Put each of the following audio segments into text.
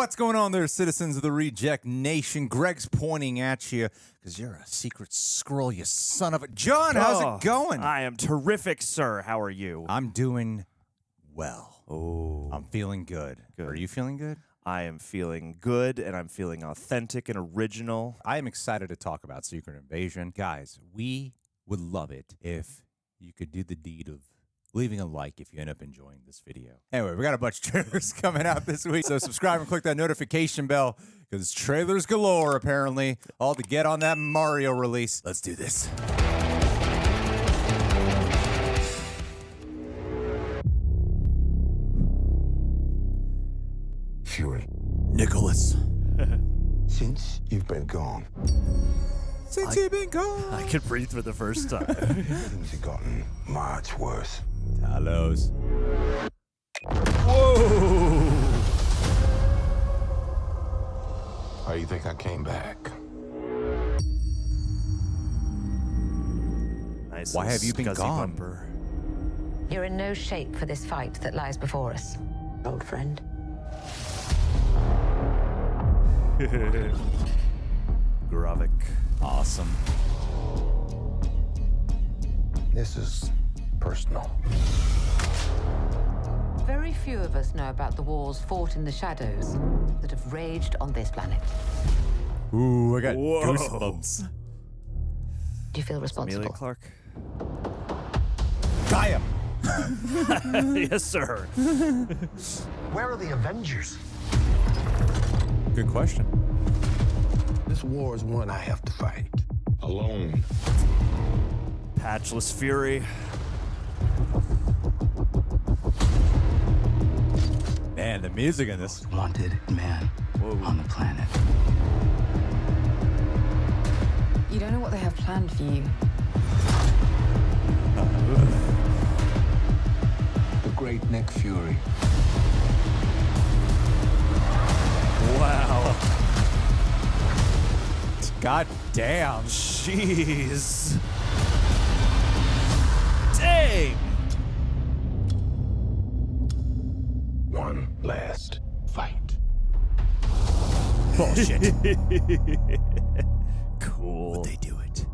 What's going on there, citizens of the Reject Nation? Greg's pointing at you because you're a secret Skrull, you son of a... John, how's it going? I am terrific, sir. How are you? I'm doing well. Oh. I'm feeling good. Are you feeling good? I am feeling good, and I'm feeling authentic and original. I am excited to talk about Secret Invasion. Guys, we would love it if you could do the deed of leaving a like if you end up enjoying this video. Anyway, we got a bunch of trailers coming out this week, so subscribe and click that notification bell because trailers galore, apparently, all to get on that Mario release. Let's do this. Fury. Nicholas. Since you've been gone, Since you've been gone. I could breathe for the first time. things have gotten much worse. Talos. Whoa! How you think I came back? Nice. Why have you been scuzzy gone? Bumper. You're in no shape for this fight that lies before us, old friend. Gravik. Awesome. This is personal. Very few of us know about the wars fought in the shadows that have raged on this planet. Ooh, I got Whoa. goosebumps. Do you feel Emilia responsible? Clarke. Gaia. Yes, sir. Where are the Avengers? Good question. This war is one I have to fight. Alone. Patchless Fury. Man, the music in this. Wanted man on the planet. You don't know what they have planned for you. The great Nick Fury. Wow. God damn. Jeez. Dang. One last fight. Bullshit. Cool. They do it.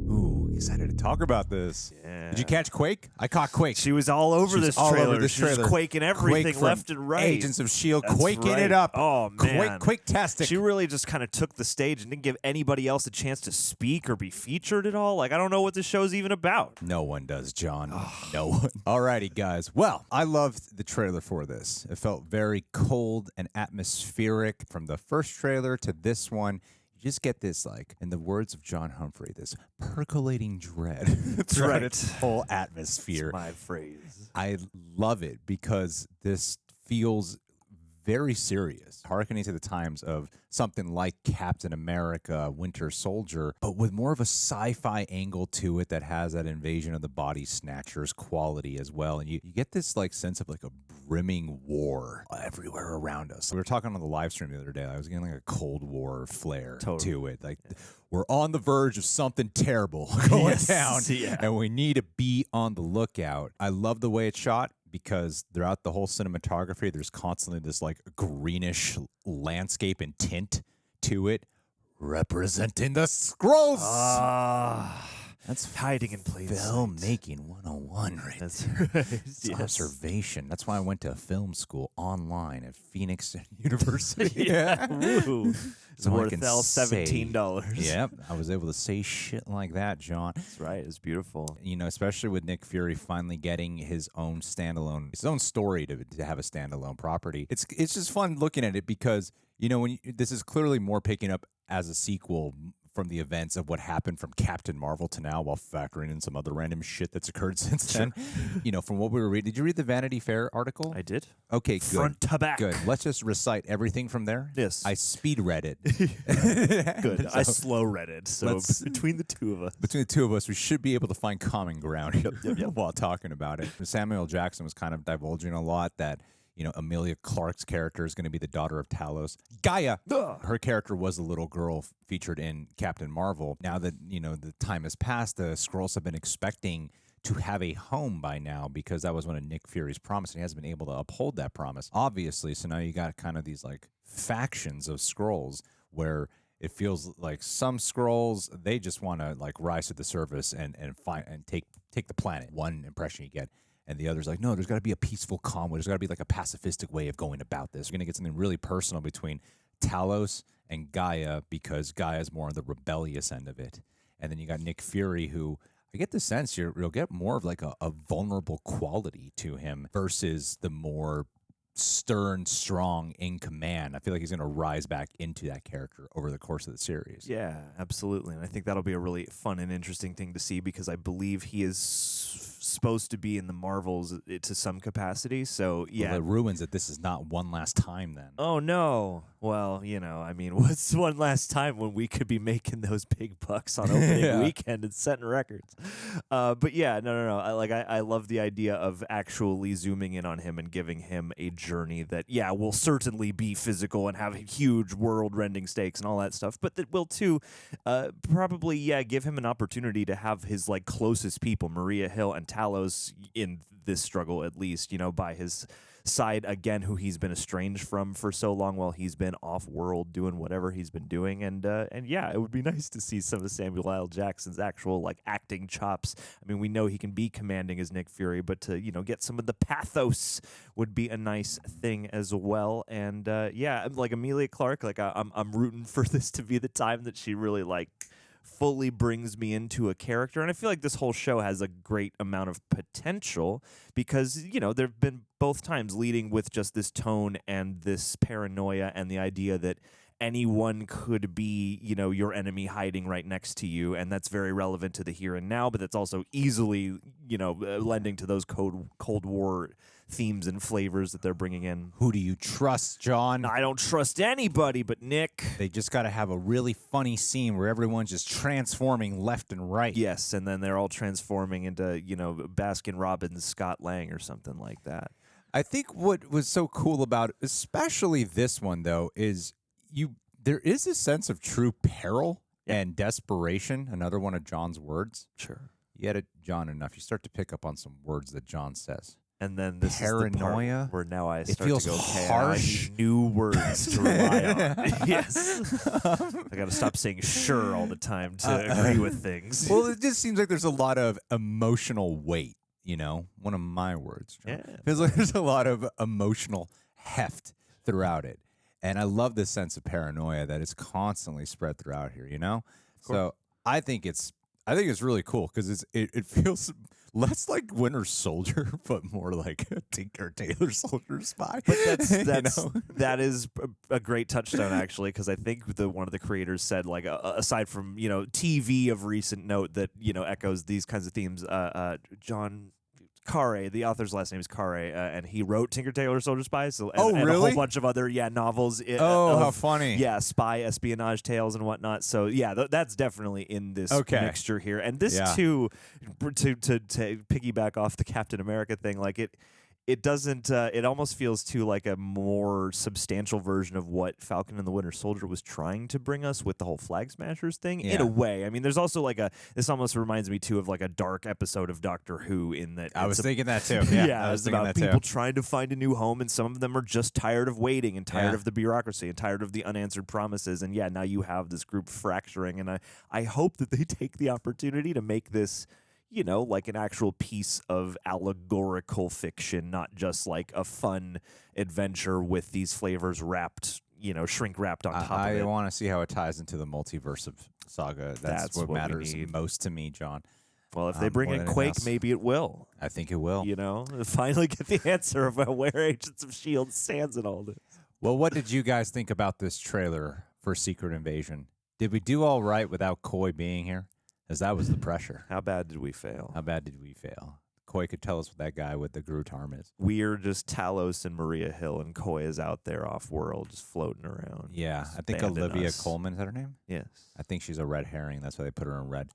Ooh, excited to talk about this. Yeah. Did you catch Quake? I caught Quake. She was all over She's this all trailer. over this She was trailer. quaking everything Quake from left and right. Agents of S.H.I.E.L.D. That's quaking right. it up. Oh, man. Quake-tastic. She really just kind of took the stage and didn't give anybody else a chance to speak or be featured at all. Like, I don't know what this show's even about. No one does, John. No one. Alrighty, guys. Well, I loved the trailer for this. It felt very cold and atmospheric from the first trailer to this one. You just get this, like, in the words of John Humphrey, this percolating dread throughout right. its whole atmosphere. That's my phrase. I love it because this feels very serious, hearkening to the times of something like Captain America, Winter Soldier, but with more of a sci-fi angle to it that has that invasion of the body snatchers quality as well. And you get this like sense of like a brimming war everywhere around us. We were talking on the live stream the other day. I was getting like a Cold War flair to it. Like we're on the verge of something terrible going down, and we need to be on the lookout. I love the way it's shot, because throughout the whole cinematography, there's constantly this like greenish landscape and tint to it, representing the Skrulls. That's hiding in plain sight. Filmmaking 101 right That's there. right. It's observation. That's why I went to film school online at Phoenix University. Yeah. Woo. It's So I worth can $17. Yep. I was able to say shit like that, John. That's right. It's beautiful. You know, especially with Nick Fury finally getting his own story to have a standalone property. It's just fun looking at it because, you know, this is clearly more picking up as a sequel from the events of what happened from Captain Marvel to now, while factoring in some other random shit that's occurred since then. You know, from what we were reading. Did you read the Vanity Fair article? I did. Okay, good. Front to back. Good. Let's just recite everything from there. Yes. I speed read it. Good. I So slow read it. So between the two of us. Between the two of us, we should be able to find common ground while talking about it. Samuel Jackson was kind of divulging a lot that, you know, Emilia Clarke's character is going to be the daughter of Talos. Gaia, her character was the little girl featured in Captain Marvel. Now that, you know, the time has passed, the Skrulls have been expecting to have a home by now, because that was one of Nick Fury's promise, and he hasn't been able to uphold that promise, obviously. So now you got kind of these like factions of Skrulls where it feels like some Skrulls, they just want to like rise to the surface and take the planet. One impression you get. And the other's like, no, there's got to be a peaceful, calm way. There's got to be like a pacifistic way of going about this. We're going to get something really personal between Talos and Gaia, because Gaia's more on the rebellious end of it. And then you got Nick Fury, who I get the sense you'll get more of like a vulnerable quality to him versus the more stern, strong, in command. I feel like he's going to rise back into that character over the course of the series. Yeah, absolutely. And I think that'll be a really fun and interesting thing to see, because I believe he is supposed to be in the Marvels to some capacity. So, yeah. Well, it ruins that this is not one last time then. Oh, no. Well, I mean, what's one last time when we could be making those big bucks on opening weekend and setting records? But yeah, no. I love the idea of actually zooming in on him and giving him a journey that, yeah, will certainly be physical and have huge world-rending stakes and all that stuff, but that will too probably, give him an opportunity to have his like closest people, Maria Hill and Talos, in this struggle at least, by his side again, who he's been estranged from for so long while he's been off-world doing whatever he's been doing. And yeah, it would be nice to see some of Samuel L. Jackson's actual like acting chops. I mean, we know he can be commanding as Nick Fury, but to get some of the pathos would be a nice thing as well. And yeah, like Emilia Clarke, like I'm rooting for this to be the time that she really like fully brings me into a character. And I feel like this whole show has a great amount of potential because, there have been both times leading with just this tone and this paranoia and the idea that anyone could be, your enemy hiding right next to you. And that's very relevant to the here and now, but that's also easily, lending to those Cold War themes and flavors that they're bringing in. Who do you trust, John? I don't trust anybody but Nick. They just got to have a really funny scene where everyone's just transforming left and right. Yes, and then they're all transforming into, Baskin Robbins, Scott Lang or something like that. I think what was so cool about especially this one, though, is there is a sense of true peril and desperation. Another one of John's words. Sure. You edit John enough, you start to pick up on some words that John says. And then this paranoia, is the part where now I start feels to go, okay, harsh. I need new words to rely on. Yes. I got to stop saying sure all the time to agree with things. Well, it just seems like there's a lot of emotional weight, one of my words. John. Yeah. Feels like there's a lot of emotional heft throughout it. And I love this sense of paranoia that is constantly spread throughout here, So I think it's really cool because it feels less like Winter Soldier, but more like a Tinker Tailor Soldier spy. But that is a great touchstone actually, because I think one of the creators said like aside from TV of recent note that echoes these kinds of themes. John Carre, the author's last name is Carre, and he wrote Tinker Tailor Soldier Spy. So, and a whole bunch of other novels. How funny! Yeah, spy espionage tales and whatnot. So yeah, that's definitely in this mixture here. And this too, to piggyback off the Captain America thing, like it doesn't. It almost feels too like a more substantial version of what Falcon and the Winter Soldier was trying to bring us with the whole Flag Smashers thing. In a way, I mean, there's also like this almost reminds me too of like a dark episode of Doctor Who. In that, I was thinking that too. Yeah, it's about people trying to find a new home, and some of them are just tired of waiting and tired of the bureaucracy and tired of the unanswered promises. And now you have this group fracturing, and I hope that they take the opportunity to make this, like an actual piece of allegorical fiction, not just like a fun adventure with these flavors wrapped, shrink wrapped on top of it. I want to see how it ties into the multiverse of Saga. That's what matters most to me, John. Well, if they bring in QUAKE, maybe it will. I think it will. Finally get the answer about where Agents of S.H.I.E.L.D. stands in all this. Well, what did you guys think about this trailer for Secret Invasion? Did we do all right without Coy being here? Because that was the pressure. How bad did we fail? Coy could tell us what that guy with the Groot arm is. We're just Talos and Maria Hill, and Coy is out there off-world just floating around. Yeah, I think Olivia Colman, is that her name? Yes. I think she's a red herring. That's why they put her in red.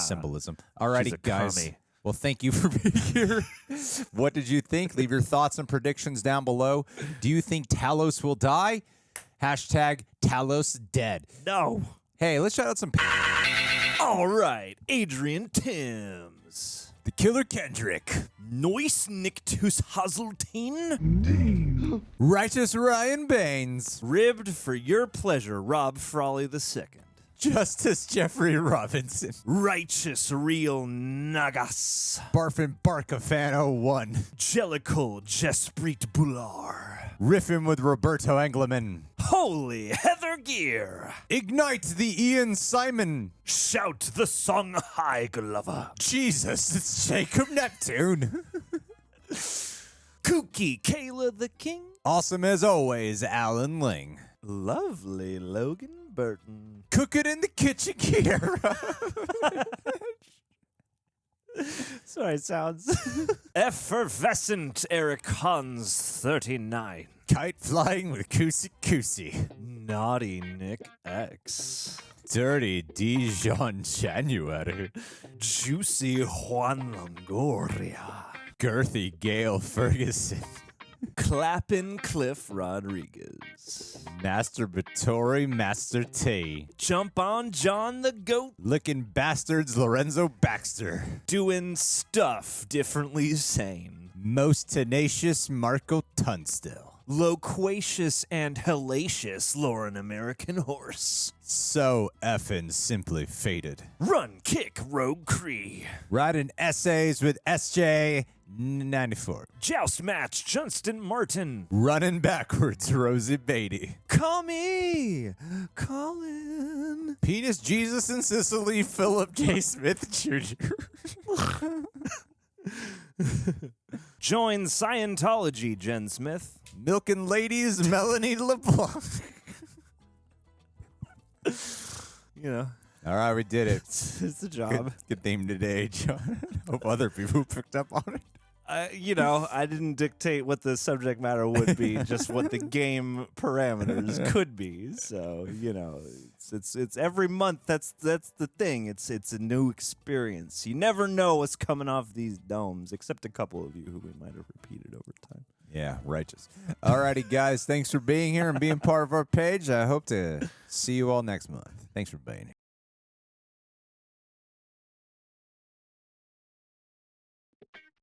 Symbolism. She's Alrighty, a guys. commie. Well, thank you for being here. What did you think? Leave your thoughts and predictions down below. Do you think Talos will die? Hashtag Talos dead. No. Hey, let's shout out some... All right, Adrian Timms. Talos. The Killer Kendrick. Nois Nictus Hazeltine. Righteous Ryan Baines. Ribbed for your pleasure, Rob Frawley II. Justice Jeffrey Robinson. Righteous Real Nagas. Barfin Barca Fan 01. Jellicle Jesprit Bular. Riffin with Roberto Engleman. Holy Heather Gear. Ignite the Ian Simon. Shout the song high, Glover. Jesus, it's Jacob Neptune. Kooky Kayla the King. Awesome as always, Alan Ling. Lovely Logan Burton. Cooking in the kitchen here. Sorry, it sounds. Effervescent Eric Hans 39. Kite flying with Kusi Kusi. Naughty Nick X. Dirty Dijon January. Juicy Juan Longoria. Girthy Gail Ferguson. Clappin' Cliff Rodriguez. Masturbatory Master T. Jump on John the Goat. Licking Bastards Lorenzo Baxter. Doing stuff differently sane. Most tenacious Marco Tunstill. Loquacious and hellacious Lauren American Horse. So effin' simply fated. Run, kick, Rogue Cree. Writing essays with SJ 94. Joust match, Johnston Martin. Running backwards, Rosie Beatty. Call me, Colin. Penis Jesus in Sicily, Philip J. Smith Jr. Join Scientology, Jen Smith. Milking Ladies, Melanie LeBlanc. You know, All right, we did it. it's a job. Good theme today, John. Hope other people picked up on it. You know, I didn't dictate what the subject matter would be, just what the game parameters could be. So, you know, it's every month. That's the thing. It's a new experience. You never know what's coming off these domes, except a couple of you who we might have repeated over time. Yeah, righteous. All righty, guys. Thanks for being here and being part of our page. I hope to see you all next month. Thanks for being here.